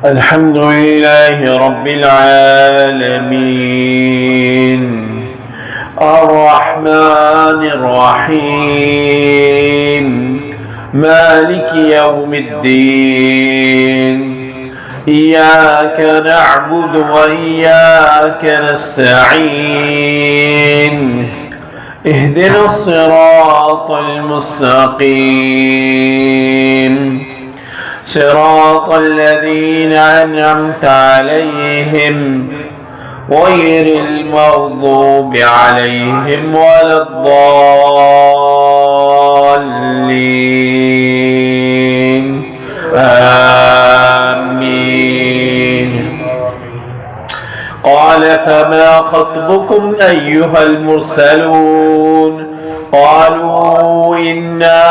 الحمد لله رب العالمين الرحمن الرحيم مالك يوم الدين إياك نعبد وإياك نستعين اهدنا الصراط المستقيم صراط الذين أنعمت عليهم غير المغضوب عليهم ولا الضالين آمين. قال فما خطبكم أيها المرسلون قالوا إنا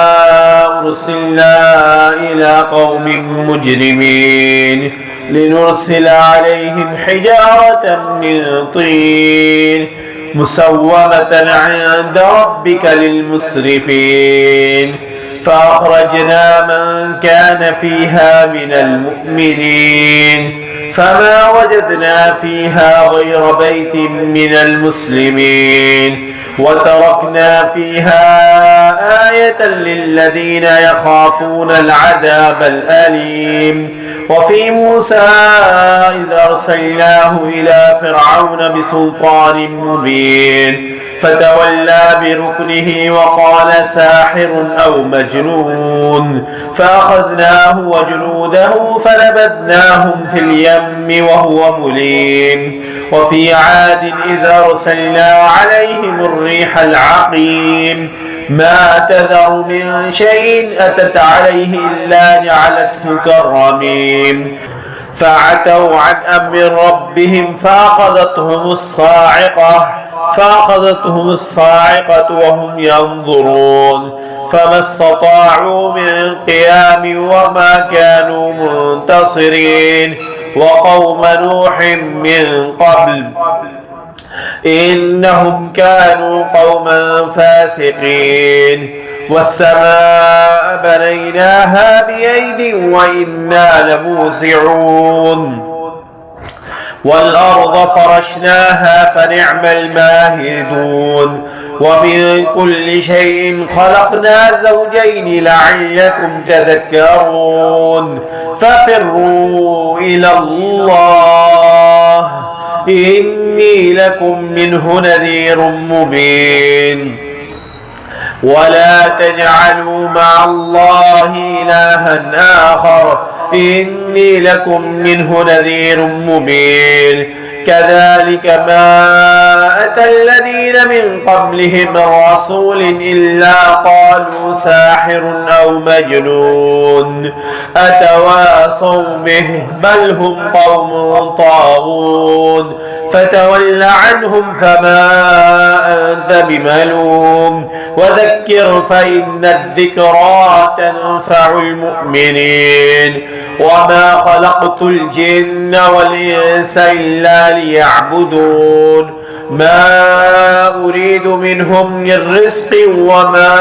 أرسلنا إلى قوم مجرمين لنرسل عليهم حجارة من طين مسومة عند ربك للمسرفين فأخرجنا من كان فيها من المؤمنين فما وجدنا فيها غير بيت من المسلمين وتركنا فيها آية للذين يخافون العذاب الأليم. وفي موسى إذ أرسلناه إلى فرعون بسلطان مبين فتولى بركنه وقال ساحر أو مجنون فأخذناه وجنوده فنبذناهم في اليم وهو مليم. وفي عاد إذ أرسلنا عليهم الريح العقيم ما تذر من شيء أتت عليه إلا جعلته كالرميم فعتوا عن أمر ربهم فأخذتهم الصاعقة وهم ينظرون فما استطاعوا من قيام وما كانوا منتصرين. وقوم نوح من قبل إنهم كانوا قوما فاسقين. والسماء بنيناها بأيد وإنا لموسعون والأرض فرشناها فنعم الماهدون. ومن كل شيء خلقنا زوجين لعلكم تذكرون. ففروا إلى الله إني لكم منه نذير مبين. ولا تجعلوا مع الله إلها آخر إني لكم منه نذير مبين. كذلك ما أتى الذين من قبلهم من رسول إلا قالوا ساحر أو مجنون أتواصوا به بل هم قوم طاغون. فتول عنهم فما أنت بملوم وذكر فإن الذكرى تنفع المؤمنين. وما خلقت الجن والإنس إلا ليعبدون ما أريد منهم من رزق وما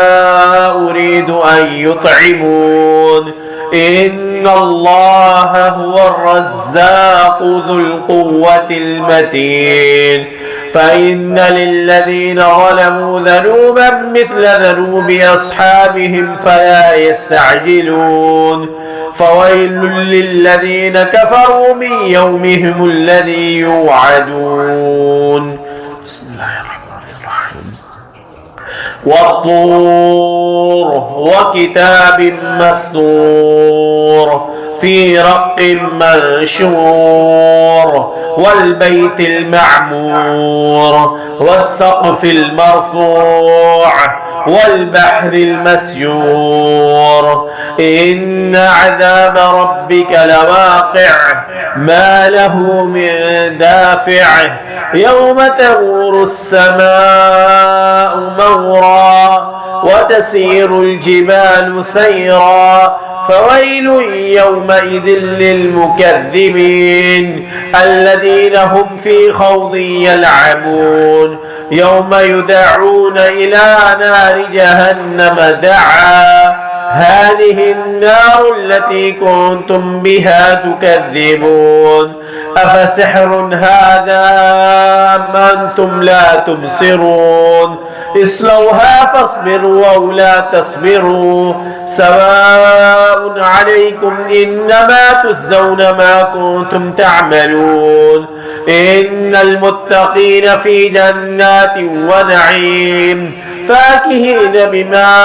أريد أن يطعمون إن الله هو الرزاق ذو القوة المتين. فإن للذين ظلموا ذنوبا مثل ذنوب أصحابهم فلا يستعجلون. فويل للذين كفروا من يومهم الذي يوعدون. بسم الله الرحمن الرحيم. والطور وكتاب مسطور في رق منشور والبيت المعمور والسقف المرفوع والبحر المسجور. إن عذاب ربك لواقع ما له من دافع يوم تمور السماء مورا وتسير الجبال سيرا فويل يومئذ للمكذبين الذين هم في خوض يلعبون. يوم يدعون إلى نار جهنم دعا هذه النار التي كنتم بها تكذبون أفسحر هذا أم أنتم لا تبصرون اصلوها فاصبروا أو لا تصبروا سواء عليكم إنما تجزون ما كنتم تعملون إن المتقين في جنات ونعيم فاكهين بما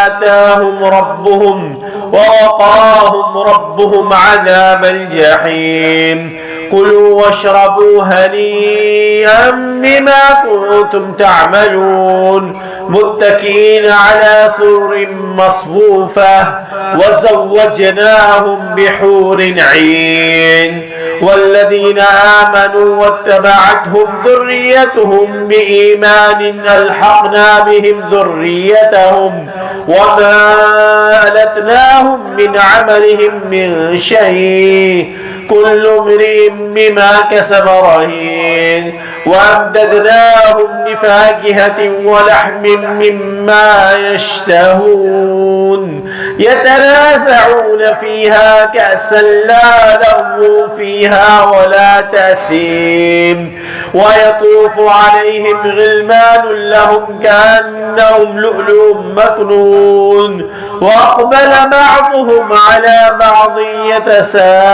آتاهم ربهم ووقاهم ربهم عذاب الجحيم كلوا واشربوا هنيئا بما كنتم تعملون متكئين على سرر مصفوفة وزوجناهم بحور عين والذين آمنوا واتبعتهم ذريتهم بإيمان ألحقنا بهم ذريتهم وما ألتناهم من عملهم من شيء كل امرئ بما كسب رهين وأمددناهم بفاكهة ولحم مما يشتهون يتنازعون فيها كأسا لا لغو فيها ولا تأثيم ويطوف عليهم غلمان لهم كأنهم لؤلؤ مكنون وأقبل بعضهم على بعض يتساءلون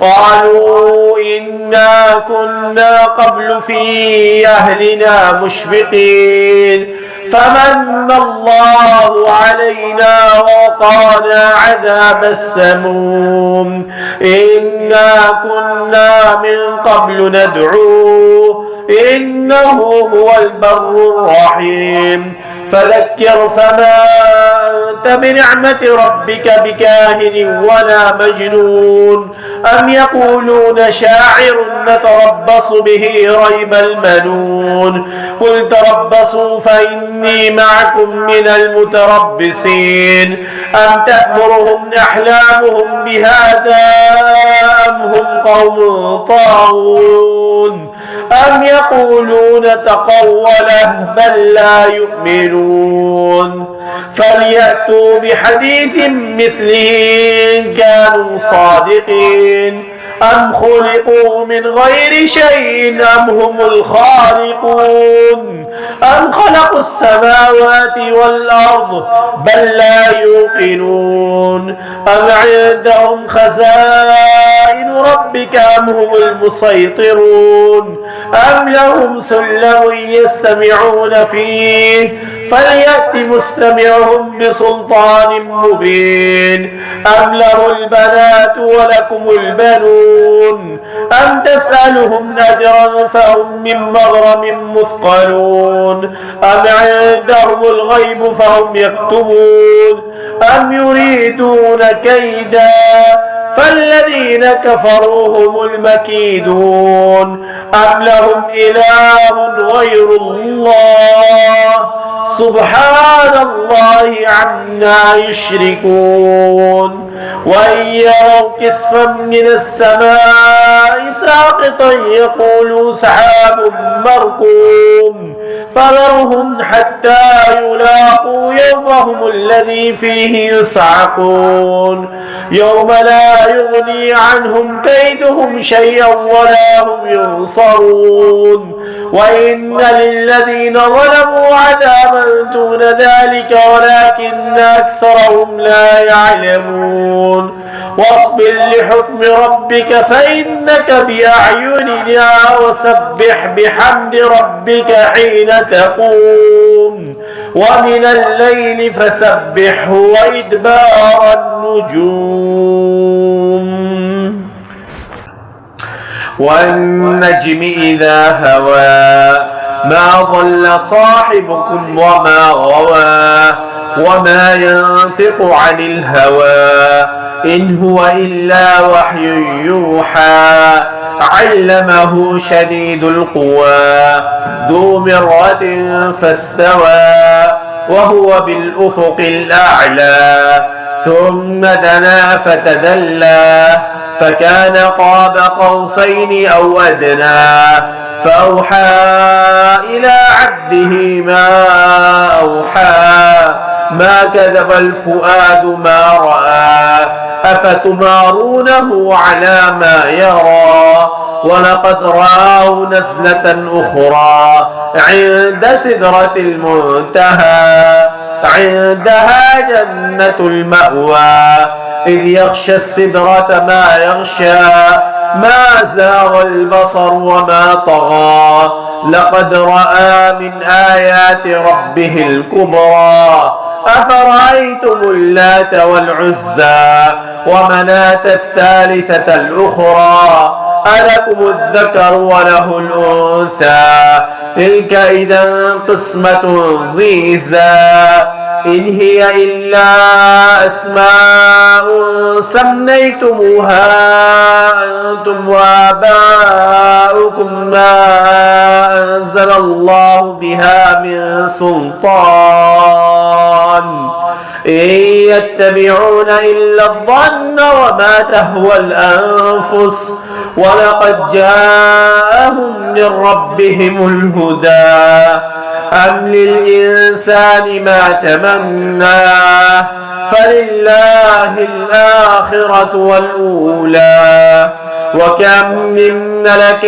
قالوا إنا كنا قبل في أهلنا مشفقين فمن الله علينا ووقانا عذاب السموم إنا كنا من قبل ندعوه إنه هو البر الرحيم فذكر فما أنت بنعمة ربك بكاهن ولا مجنون أم يقولون شاعر نتربص به ريب المنون قل تربصوا فإني معكم من المتربصين أم تأمرهم أحلامهم بهذا أم هم قوم طاغون أم يقولون تقوله بل لا يؤمنون فليأتوا بحديث مثله إن كانوا صادقين أم خلقوا من غير شيء أم هم الخالقون أم خلقوا السماوات والأرض بل لا يوقنون أم عندهم خزائن ربك أم هم المسيطرون أم لهم سلم يستمعون فيه فليأت مستمعهم بسلطان مبين أم له البنات ولكم البنون أم تسألهم أجرا فهم من مغرم مثقلون أم عندهم الغيب فهم يكتبون أم يريدون كيدا فالذين كفروا هم المكيدون أم لهم إله غير الله سبحان الله عما يشركون وإن يروا كسفا من السماء ساقطا يقولوا سحاب مركوم فذرهم حتى يلاقوا يومهم الذي فيه يصعقون يوم لا يغني عنهم كيدهم شيئا ولا هم ينصرون وإن للذين ظلموا عذابا دون ذلك ولكن أكثرهم لا يعلمون واصبر لحكم ربك فإنك بأعيننا وسبح بحمد ربك حين تقوم ومن الليل فسبحه وإدبار النجوم والنجم إذا هوى ما ضل صاحبكم وما غوى وما ينطق عن الهوى إن هو إلا وحي يوحى علمه شديد القوى ذو مرة فاستوى وهو بالأفق الأعلى ثم دنا فتدلى فكان قاب قوسين أو أدنى فأوحى إلى عبده ما أوحى ما كذب الفؤاد ما رأى أفتمارونه على ما يرى ولقد رآه نزلة أخرى عند سدرة المنتهى عندها جنة المأوى إذ يغشى السدرة ما يغشى ما زاغ البصر وما طغى لقد رأى من آيات ربه الكبرى أفرأيتم اللات والعزى ومناة الثالثة الأخرى ألكم الذكر وله الأنثى تلك إذا قسمة ضيزى إن هي إلا أسماء سميتموها أنتم وآباؤكم ما أنزل الله بها من سلطان إن يتبعون إلا الظن وما تهوى الأنفس ولقد جاءهم من ربهم الهدى أم للإنسان ما تمنى فلله الآخرة والأولى وكم من ملك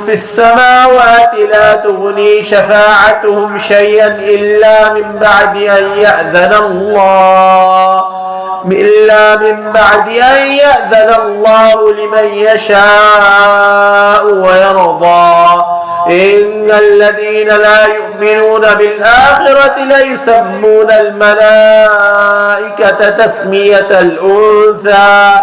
في السماوات لا تغني شفاعتهم شيئا إلا من بعد أن يأذن الله لمن يشاء ويرضى إن الذين لا يؤمنون بالآخرة ليسمون الملائكة تسمية الأنثى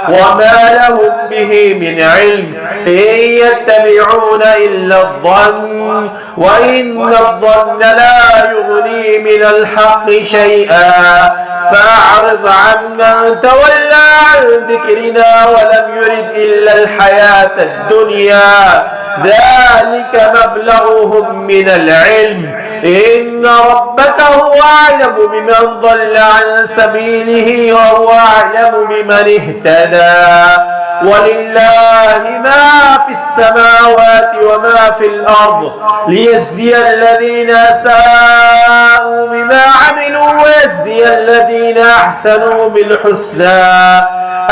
وما لهم به من علم إن يتبعون إلا الظن وإن الظن لا يغني من الحق شيئا فأعرض عمن تولى عن ذكرنا ولم يرد إلا الحياة الدنيا ذلك مبلغهم من العلم إن ربك هو أعلم بمن ضل عن سبيله وهو أعلم بمن اهتدى ولله ما في السماوات وما في الأرض ليجزي الذين ساءوا بما عملوا ويجزي الذين أحسنوا بالحسنى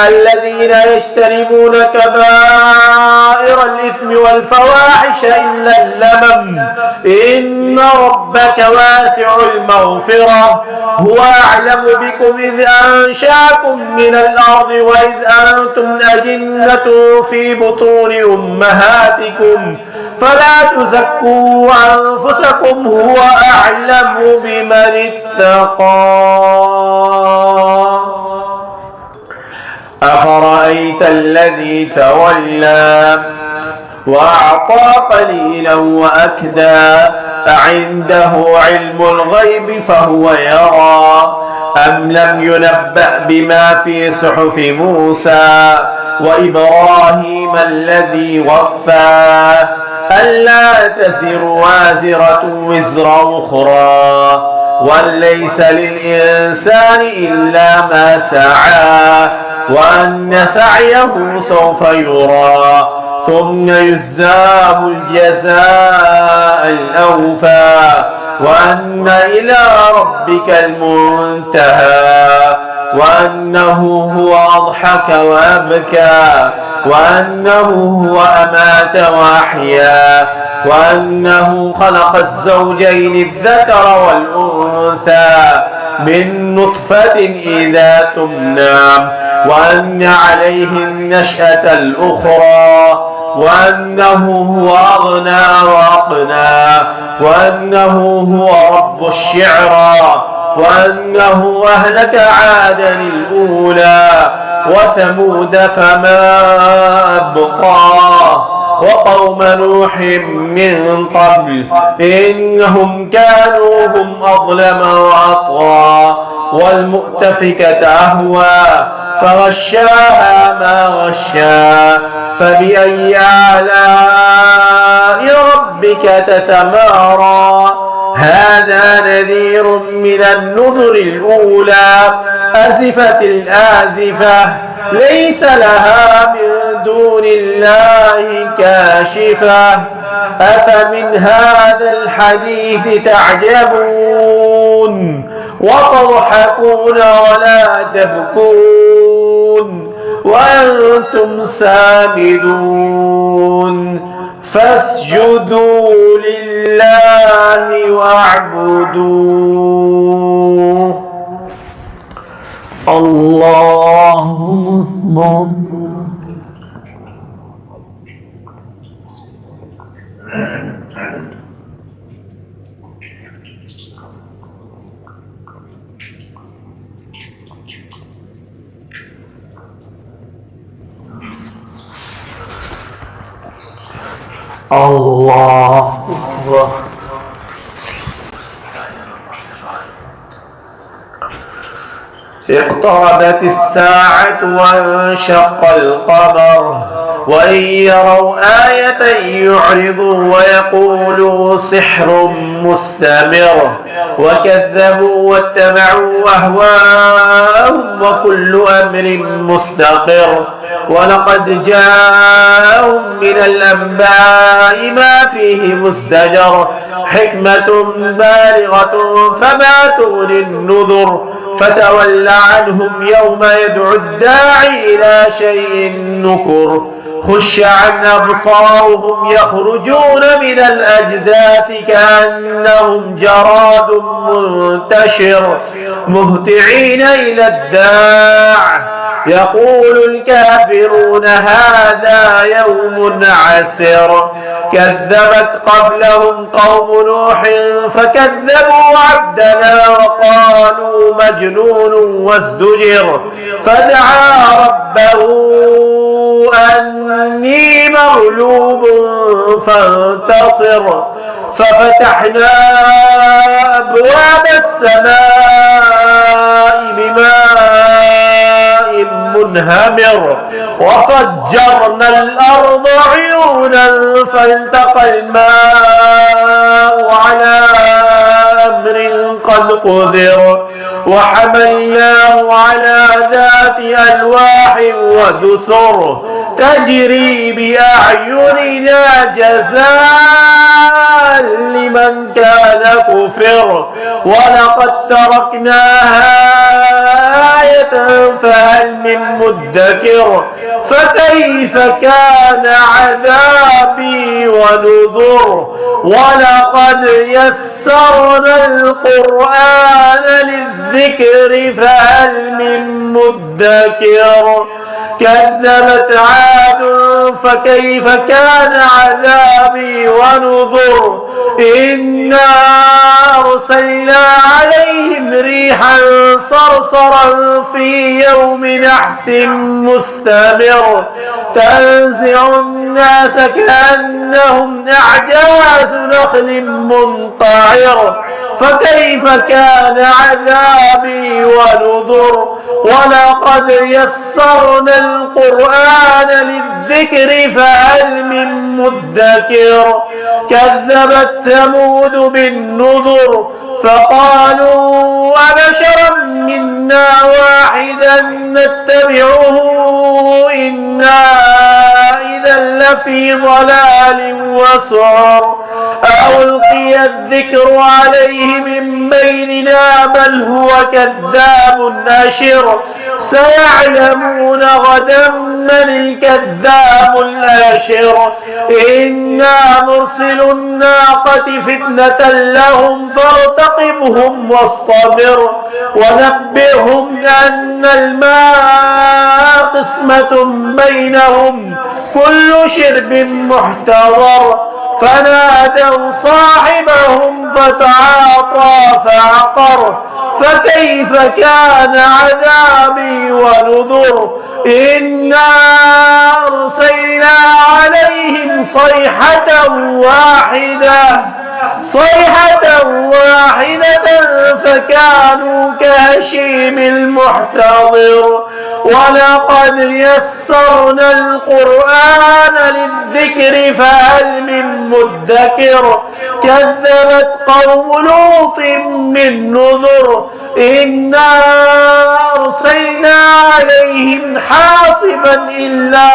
الذين يجتنبون كبائر الإثم والفواحش إلا اللمم إن ربك واسع المغفرة هو أعلم بكم إذ أنشأكم من الأرض وإذ أنتم أجنة في بطون أمهاتكم فلا تزكوا أنفسكم هو أعلم بمن اتقى أفرأيت الذي تولى وأعطى قليلا وأكدى أعنده علم الغيب فهو يرى أم لم ينبأ بما في صحف موسى وإبراهيم الذي وفى ألا تزر وازرة وزر أخرى وليس للإنسان إلا ما سعى وأن سعيه سوف يرى ثم يجزاه الجزاء الأوفى وأن إلى ربك المنتهى وأنه هو أضحك وأبكى وأنه هو أمات وأحيا وأنه خلق الزوجين الذكر والأنثى من نطفة إذا تمنى وأن عليه النشأة الأخرى وأنه هو أغنى وأقنى وأنه هو رب الشعرى وأنه أهلك عادا الأولى وثمود فما أبقى وقوم نوح من قبل إنهم كانوا هم أظلم وأطغى والمؤتفكة أهوى فغشاها ما غشا فبأي آلاء ربك تتمارى هذا نذير من النذر الأولى أزفت الآزفة ليس لها من دون الله كاشفة أفمن هذا الحديث تعجبون وتضحكون ولا تبكون وأنتم سامدون فاسجدوا لله واعبدوه الله أكبر الله أكبر اقتربت الساعة وانشق القمر وإن يروا آية يعرضوا ويقولوا سحر مستمر وكذبوا واتبعوا أهواءهم وكل أمر مستقر ولقد جاءهم من الأنباء ما فيه مزدجر حكمة بالغة فما تغني النذر فتول عنهم يوم يدعو الداعي إلى شيء نكر خش عن أبصارهم يخرجون من الأجداث كأنهم جراد منتشر مهطعين إلى الداع يقول الكافرون هذا يوم عسر كذبت قبلهم قوم نوح فكذبوا عبدنا وقالوا مجنون وازدجر فدعا ربه أني مغلوب فانتصر ففتحنا أبواب السماء بماء منهمر وفجرنا الأرض عيونا فالتقى الماء على أمر قد قدر وحملناه على ذات ألواح ودسر تجري بأعيننا جزاء لمن كان كفر ولقد تركناها آية فهل من مدكر فكيف كان عذابي ونذر ولقد يسرنا القرآن للذكر فهل من مدكر كذبت عاد فكيف كان عذابي ونذر إنا أرسلنا عليهم ريحا صرصرا في يوم نحس مستمر تنزع الناس كأنهم أعجاز نخل منقعر فكيف كان عذابي ونذر ولقد يسرنا القرآن للذكر فهل من مدكر كذبت ثمود بالنذر فقالوا أبشرا منا واحدا نتبعه إنا إذا لفي ضلال وسعر ألقي الذكر عليه من بيننا بل هو كذاب أشر سيعلمون غدا من الكذاب الأشر إنا مرسل الناقة فتنة لهم فارتقبهم واصطبر ونبئهم أن الماء قسمة بينهم كل شرب محتضر فنادوا صاحبهم فتعاطى فعقر فكيف كان عذابي ونذر إنا أرسلنا عليهم صيحة واحدة فكانوا كهشيم المحتضر ولقد يسرنا القرآن للذكر فهل من مدكر كذبت قوم لوط من نذر إنا أرسلنا عليهم حاصبا إلا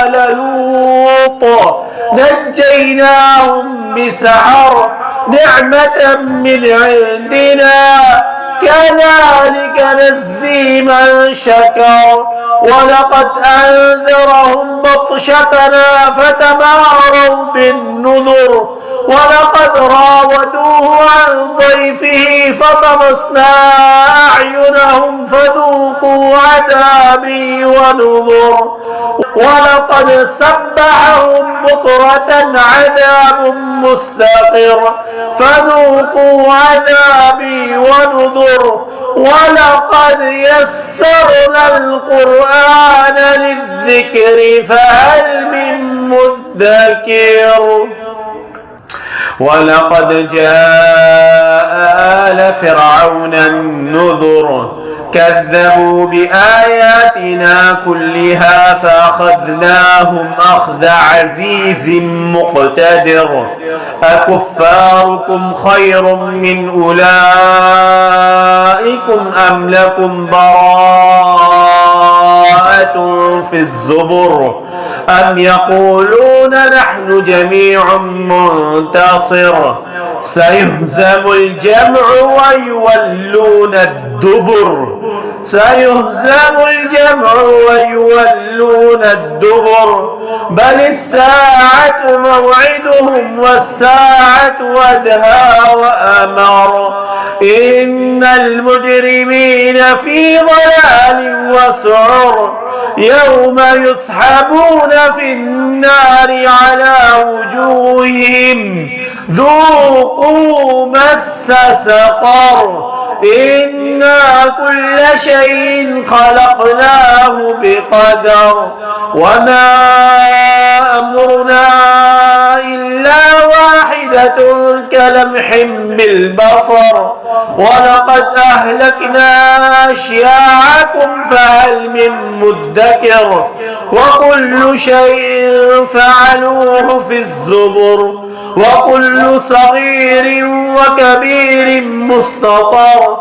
آل لوط نجيناهم بسحر نعمة من عندنا كذلك نجزي من شكر ولقد أنذرهم بطشتنا فتماروا بالنذر ولقد راودوه عن ضيفه فطمسنا أعينهم فذوقوا عذابي ونذر ولقد سبحهم بكرة عذاب مستقر فذوقوا عذابي ونذر ولقد يسرنا القرآن للذكر فهل من مدكر ولقد جاء آل فرعون النذر كذبوا بآياتنا كلها فأخذناهم أخذ عزيز مقتدر أكفاركم خير من أولئكم أم لكم براءة في الزبر أم يقولون نحن جميع منتصر سيهزم الجمع ويولون الدبر سيهزم الجمع ويولون الدبر بل الساعة موعدهم والساعة أدهى وأمر إن المجرمين في ضلال وسعر يوم يسحبون في النار على وجوههم ذوقوا مس سقر إنا كل شيء خلقناه بقدر وما أمرنا إلا واحدة كلمح بالبصر ولقد أهلكنا أشياعكم فهل من مدكر وكل شيء فعلوه في الزبر وكل صغير وكبير مستطر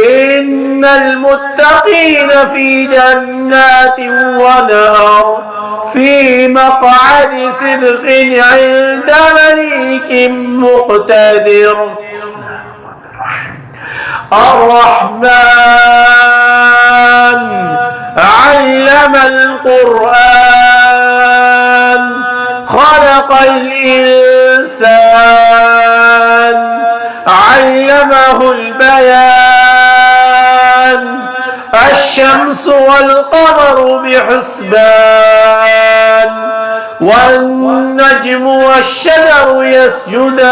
إن المتقين في جنات ونهر في مقعد صدق عند مليك مقتدر الرحمن علم القرآن خلق الإنسان علمه البيان الشمس والقمر بحسبان والنجم والشجر يسجدان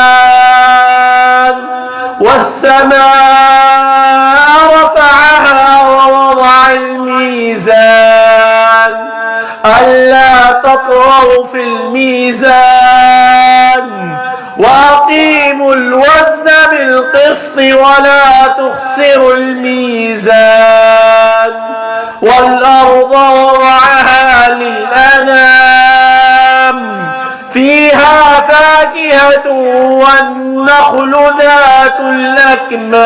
والسماء رفعها ووضع الميزان ألا تطغوا في الميزان وأقيموا الوزن بالقسط ولا تخسروا الميزان والأرض وضعها للأنام فيها فاكهة والنخل ذات الأكمام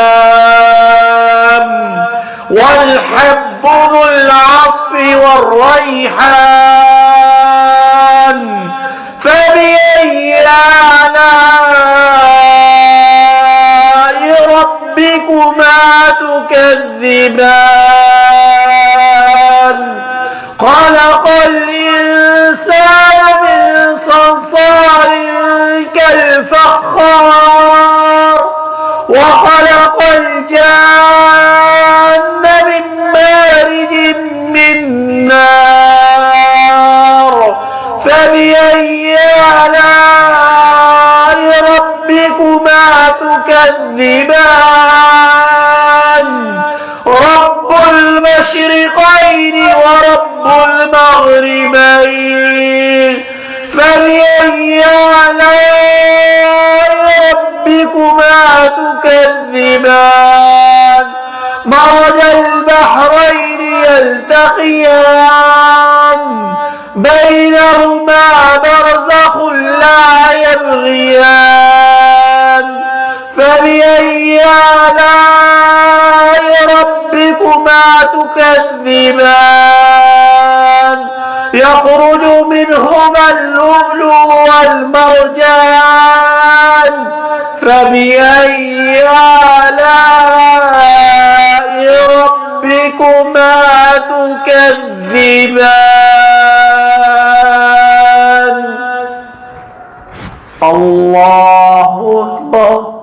والحب ذو العصف والريحان فبأي آلاء ربكما تكذبان خلق الإنسان من صلصال كالفخار وخلق الجان من مارج من نار فبأي آلاء ربكما تكذبان رب المشرقين ورب المغربين فبأي آلاء ربكما تكذبان مرج البحرين يلتقيان بينهما برزخ لا يبغيان فبأي آلاء ربكما تكذبان يخرج منهما اللؤلؤ والمرجان فبأي آلاء ربكما تكذبان الله أكبر.